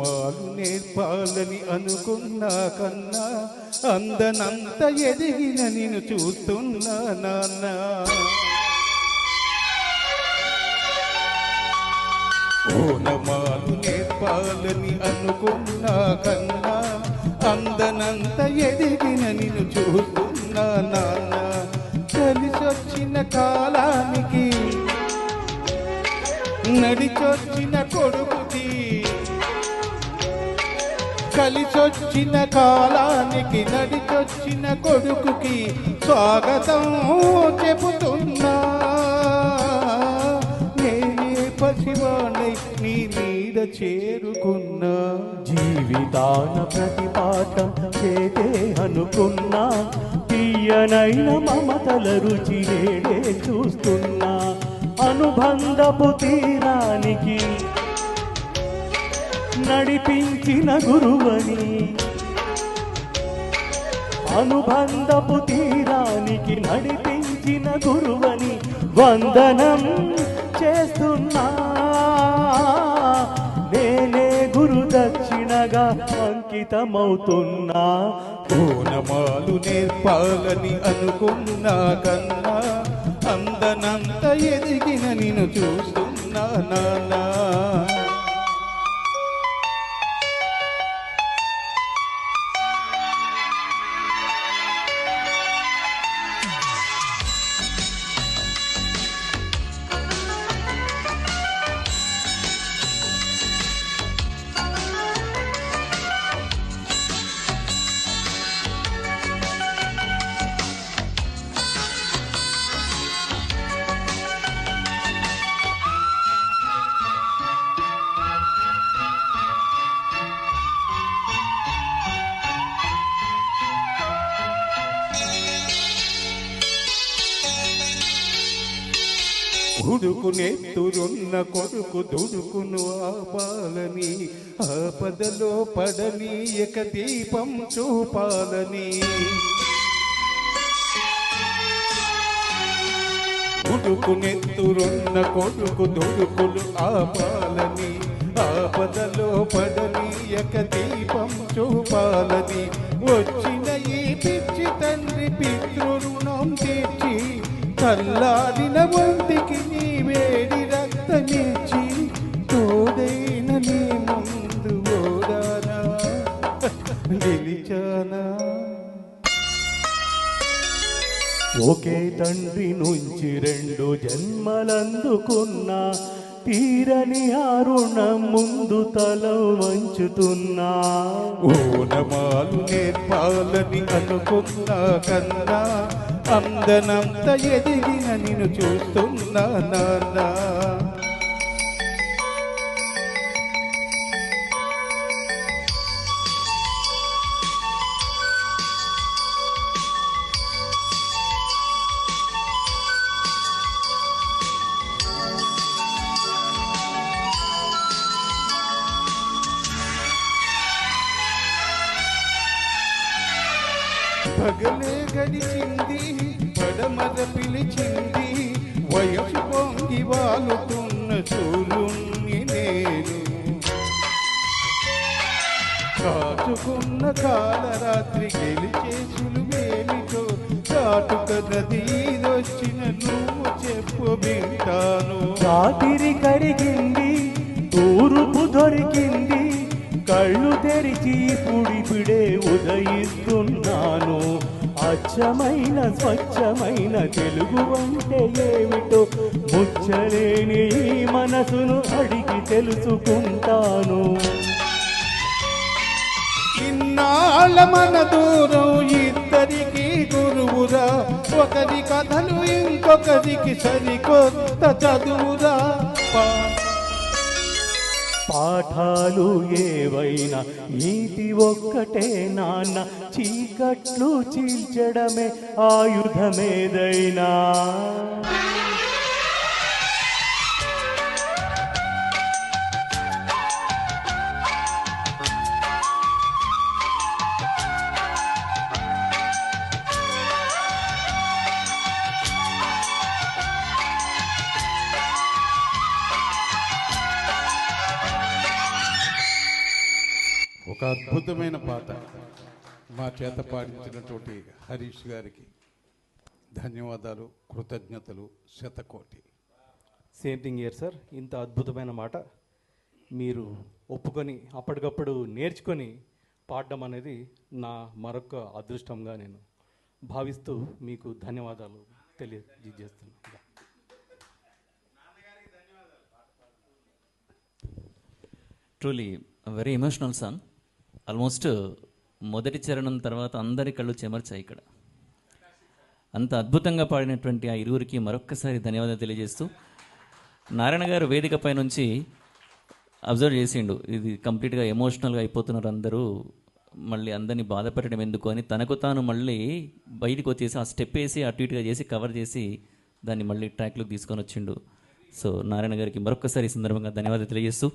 ఓనమాలు నేర్పాలని అనుకున్నా కన్నా అందనంత ఎదిగిన నిన్ను చూస్తున్నా నాన్న. ఓనమాలు నేర్పాలని అనుకున్నా కన్నా అందనంత ఎదిగిన నిన్ను చూస్తున్నా నాన్న. కలిసొచ్చిన కాలానికి నడిచొచ్చిన కొడుకుకి, కలిసొచ్చిన కాలానికి నడిచొచ్చిన కొడుకుకి స్వాగతం చెబుతున్నా. నేనే పసివాణ్ణై నీ మీద చేరుకున్నా. జీవితాన ప్రతి పాఠం చేతే అనుకున్నా, తీయనైన మమతల రుచి నేడే చూస్తున్నా. అనుబంధపు తీరానికి నడిపించిన గురువని, అనుబంధపు తీరానికి నడిపించిన గురువని వందనం చేస్తున్నా. నేనే గురు దక్షిణగా అంకితమవుతున్నా. ఓనమాలు నేర్పాలని అనుకున్నా కన్నా అందనంత ఎదిగిన నిన్ను చూస్తున్నా నాన్న. ఉడుకునెత్తురున్న కొడుకు దుడుకును ఆపాలని, ఆపదలో పడనీయక దీపం చూపాలని. ఉడుకునెత్తురున్న కొడుకు దుడుకులు ఆపాలని, ఆపదలో పడనీయక దీపం చూపాలని. వచ్చిన ఈ పిచ్చి తండ్రి పితృరుణం తీర్చి కల్లాడిన ఒంటికి నీ వేడి రక్తమిచ్చి తోడైన నీ ముందు ఓడానా గెలిచానా. ఒకే తండ్రి నుంచి 2 జన్మలందుకున్నా, తీరని అరుణం ముందు తల వంచుతున్నా. ఓనమాలు నేర్పాలని అనుకున్నా కన్నా అందనంత ఎదిగిన నిన్ను చూస్తున్నా నాన్న. పగలే గడిచింది, పడమర పిలిచింది, వయసు పొంగి వాలుతున్న చూలుణ్ణి నేను. కాచుకున్న కాలరాత్రి గెలిచే సులువేమిటో చాటుక నదీదొచ్చిన నువ్వు చెప్పు వింటాను. రాత్రి కరిగింది, తూర్పు దొరికింది, కళ్ళు తెరిచి పుడిపిడే ఉదయిస్తున్నాను. అచ్చమైన స్వచ్ఛమైన తెలుగు అంటే ఏమిటో ముచ్చలేని ఈ మనసును అడిగి తెలుసుకుంటాను. ఇన్నాళ్ళ మన దూరం ఇద్దరికి గురువురా, ఒకరి కథలు ఇంకొకరికి సరికొత్త చదువురా. పాఠాలు ఏవైనా నీతి ఒక్కటే నాన్న, చీకట్లు చీల్చడమే ఆయుధమేదైనా. ఒక అద్భుతమైన పాట మా చేత పాడించినటువంటి హరీష్ గారికి ధన్యవాదాలు, కృతజ్ఞతలు శతకోటి. Same thing year sir. ఇంత అద్భుతమైన మాట మీరు ఒప్పుకొని అప్పటికప్పుడు నేర్చుకొని పాడడం అనేది నా మరొక అదృష్టంగా నేను భావిస్తూ మీకు ధన్యవాదాలు తెలియజేస్తున్నాను. Truly very emotional song. Almost మొదటి చరణం తర్వాత అందరి కళ్ళు చెమర్చాయి ఇక్కడ. అంత అద్భుతంగా పాడినటువంటి ఆ ఇరువురికి మరొక్కసారి ధన్యవాదాలు తెలియజేస్తూ, నారాయణ గారు వేదికపై నుంచి అబ్జర్వ్ చేసిండు, ఇది కంప్లీట్గా ఎమోషనల్గా అయిపోతున్నారు అందరూ, మళ్ళీ అందరినీ బాధపెట్టడం ఎందుకు అని తనకు తాను మళ్ళీ బయటకు వచ్చేసి ఆ స్టెప్ వేసి అటు ఇటుగా చేసి కవర్ చేసి దాన్ని మళ్ళీ ట్రాక్లోకి తీసుకొని వచ్చిండు. సో నారాయణ గారికి మరొక్కసారి ఈ సందర్భంగా ధన్యవాదాలు తెలియజేస్తూ